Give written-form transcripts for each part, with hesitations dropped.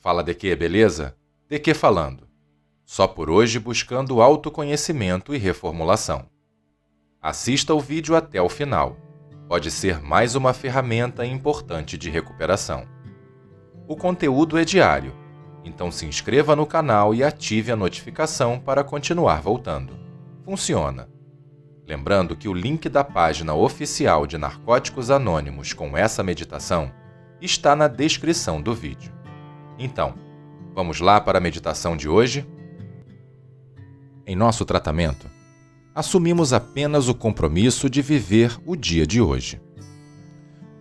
Fala de quê, beleza? De que falando? Só por hoje buscando autoconhecimento e reformulação. Assista o vídeo até o final. Pode ser mais uma ferramenta importante de recuperação. O conteúdo é diário, então se inscreva no canal e ative a notificação para continuar voltando. Funciona! Lembrando que o link da página oficial de Narcóticos Anônimos com essa meditação está na descrição do vídeo. Então, vamos lá para a meditação de hoje? Em nosso tratamento, assumimos apenas o compromisso de viver o dia de hoje.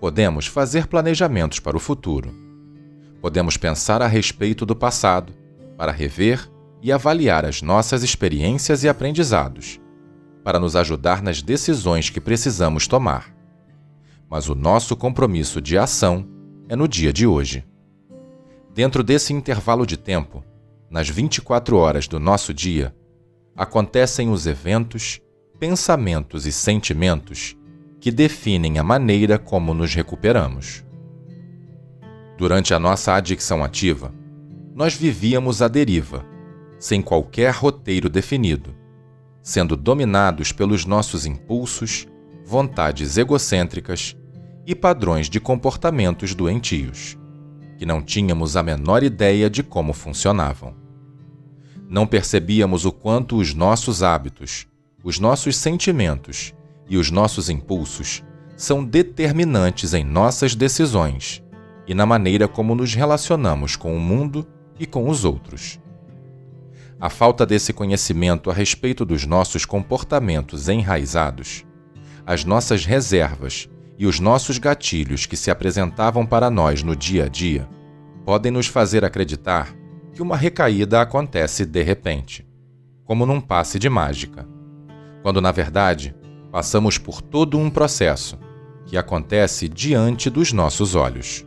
Podemos fazer planejamentos para o futuro. Podemos pensar a respeito do passado, para rever e avaliar as nossas experiências e aprendizados, para nos ajudar nas decisões que precisamos tomar. Mas o nosso compromisso de ação é no dia de hoje. Dentro desse intervalo de tempo, nas 24 horas do nosso dia, acontecem os eventos, pensamentos e sentimentos que definem a maneira como nos recuperamos. Durante a nossa adicção ativa, nós vivíamos à deriva, sem qualquer roteiro definido, sendo dominados pelos nossos impulsos, vontades egocêntricas e padrões de comportamentos doentios, que não tínhamos a menor ideia de como funcionavam. Não percebíamos o quanto os nossos hábitos, os nossos sentimentos e os nossos impulsos são determinantes em nossas decisões e na maneira como nos relacionamos com o mundo e com os outros. A falta desse conhecimento a respeito dos nossos comportamentos enraizados, as nossas reservas e os nossos gatilhos que se apresentavam para nós no dia a dia, podem nos fazer acreditar que uma recaída acontece de repente, como num passe de mágica, quando na verdade passamos por todo um processo que acontece diante dos nossos olhos.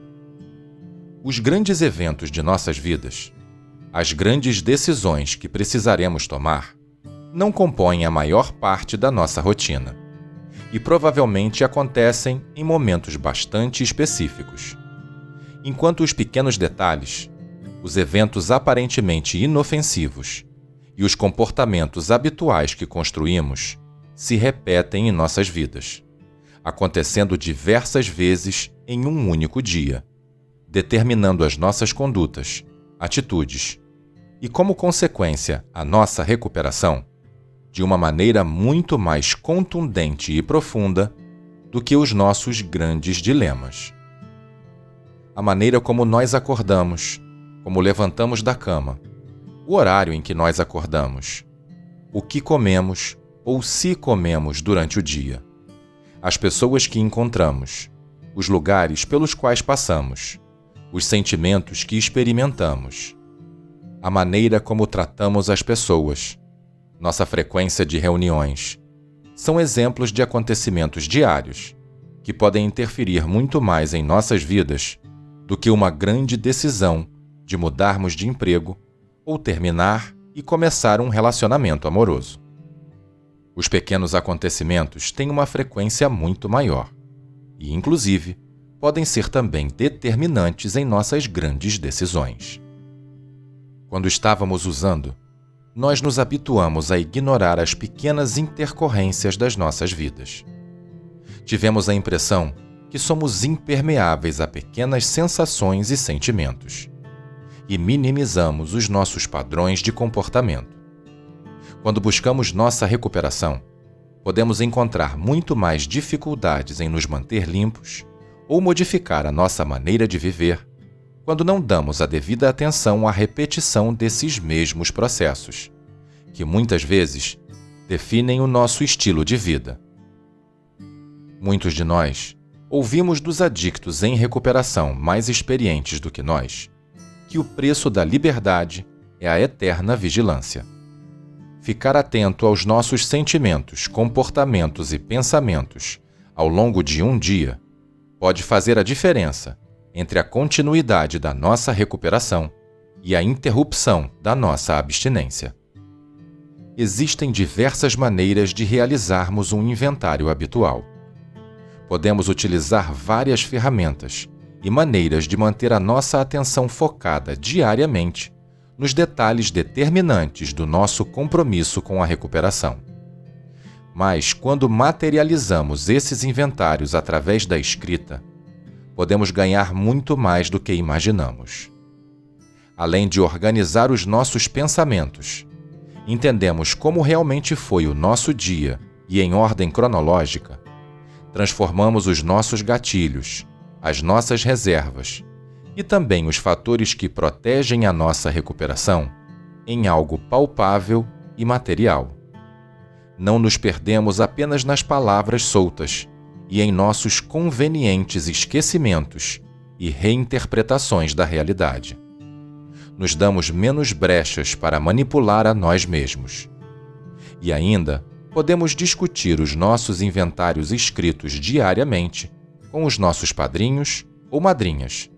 Os grandes eventos de nossas vidas, as grandes decisões que precisaremos tomar, não compõem a maior parte da nossa rotina e provavelmente acontecem em momentos bastante específicos. Enquanto os pequenos detalhes, os eventos aparentemente inofensivos e os comportamentos habituais que construímos se repetem em nossas vidas, acontecendo diversas vezes em um único dia, determinando as nossas condutas, atitudes e, como consequência, a nossa recuperação, de uma maneira muito mais contundente e profunda do que os nossos grandes dilemas. A maneira como nós acordamos, como levantamos da cama, o horário em que nós acordamos, o que comemos ou se comemos durante o dia, as pessoas que encontramos, os lugares pelos quais passamos, os sentimentos que experimentamos, a maneira como tratamos as pessoas, nossa frequência de reuniões, são exemplos de acontecimentos diários que podem interferir muito mais em nossas vidas do que uma grande decisão de mudarmos de emprego ou terminar e começar um relacionamento amoroso. Os pequenos acontecimentos têm uma frequência muito maior e, inclusive, podem ser também determinantes em nossas grandes decisões. Quando estávamos usando, nós nos habituamos a ignorar as pequenas intercorrências das nossas vidas. Tivemos a impressão que somos impermeáveis a pequenas sensações e sentimentos, e minimizamos os nossos padrões de comportamento. Quando buscamos nossa recuperação, podemos encontrar muito mais dificuldades em nos manter limpos ou modificar a nossa maneira de viver quando não damos a devida atenção à repetição desses mesmos processos, que muitas vezes definem o nosso estilo de vida. Muitos de nós ouvimos dos adictos em recuperação mais experientes do que nós que o preço da liberdade é a eterna vigilância. Ficar atento aos nossos sentimentos, comportamentos e pensamentos ao longo de um dia pode fazer a diferença entre a continuidade da nossa recuperação e a interrupção da nossa abstinência. Existem diversas maneiras de realizarmos um inventário habitual. Podemos utilizar várias ferramentas e maneiras de manter a nossa atenção focada diariamente nos detalhes determinantes do nosso compromisso com a recuperação. Mas, quando materializamos esses inventários através da escrita, podemos ganhar muito mais do que imaginamos. Além de organizar os nossos pensamentos, entendemos como realmente foi o nosso dia e em ordem cronológica, transformamos os nossos gatilhos, as nossas reservas e também os fatores que protegem a nossa recuperação em algo palpável e material. Não nos perdemos apenas nas palavras soltas e em nossos convenientes esquecimentos e reinterpretações da realidade. Nos damos menos brechas para manipular a nós mesmos. E ainda podemos discutir os nossos inventários escritos diariamente com os nossos padrinhos ou madrinhas,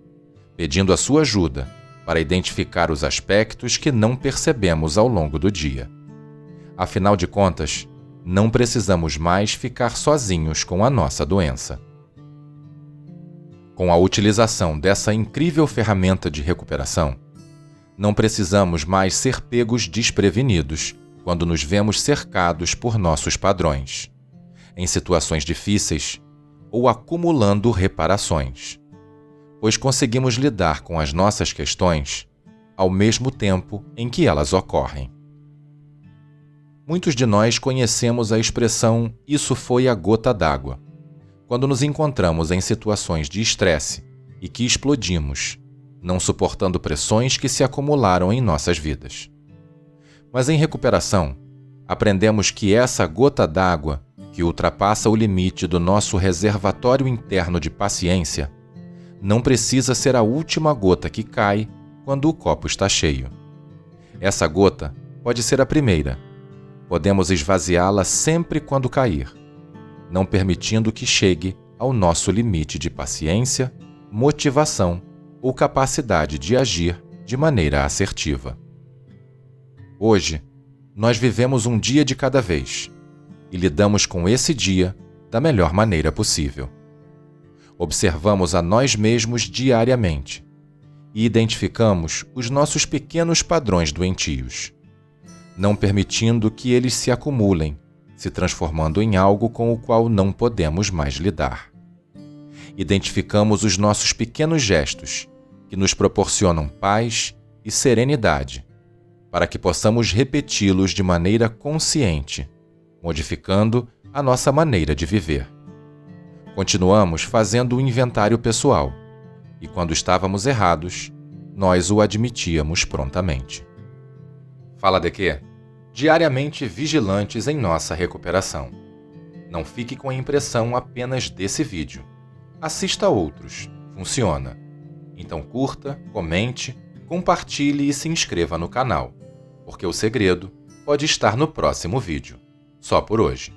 pedindo a sua ajuda para identificar os aspectos que não percebemos ao longo do dia. Afinal de contas, não precisamos mais ficar sozinhos com a nossa doença. Com a utilização dessa incrível ferramenta de recuperação, não precisamos mais ser pegos desprevenidos quando nos vemos cercados por nossos padrões, em situações difíceis ou acumulando reparações, pois conseguimos lidar com as nossas questões ao mesmo tempo em que elas ocorrem. Muitos de nós conhecemos a expressão "isso foi a gota d'água", quando nos encontramos em situações de estresse e que explodimos, não suportando pressões que se acumularam em nossas vidas. Mas em recuperação, aprendemos que essa gota d'água, que ultrapassa o limite do nosso reservatório interno de paciência, não precisa ser a última gota que cai quando o copo está cheio. Essa gota pode ser a primeira. Podemos esvaziá-la sempre quando cair, não permitindo que chegue ao nosso limite de paciência, motivação ou capacidade de agir de maneira assertiva. Hoje, nós vivemos um dia de cada vez e lidamos com esse dia da melhor maneira possível. Observamos a nós mesmos diariamente e identificamos os nossos pequenos padrões doentios, não permitindo que eles se acumulem, se transformando em algo com o qual não podemos mais lidar. Identificamos os nossos pequenos gestos que nos proporcionam paz e serenidade, para que possamos repeti-los de maneira consciente, modificando a nossa maneira de viver. Continuamos fazendo o inventário pessoal, e quando estávamos errados, nós o admitíamos prontamente. Fala de quê? Diariamente vigilantes em nossa recuperação. Não fique com a impressão apenas desse vídeo. Assista a outros. Funciona. Então curta, comente, compartilhe e se inscreva no canal, porque o segredo pode estar no próximo vídeo. Só por hoje.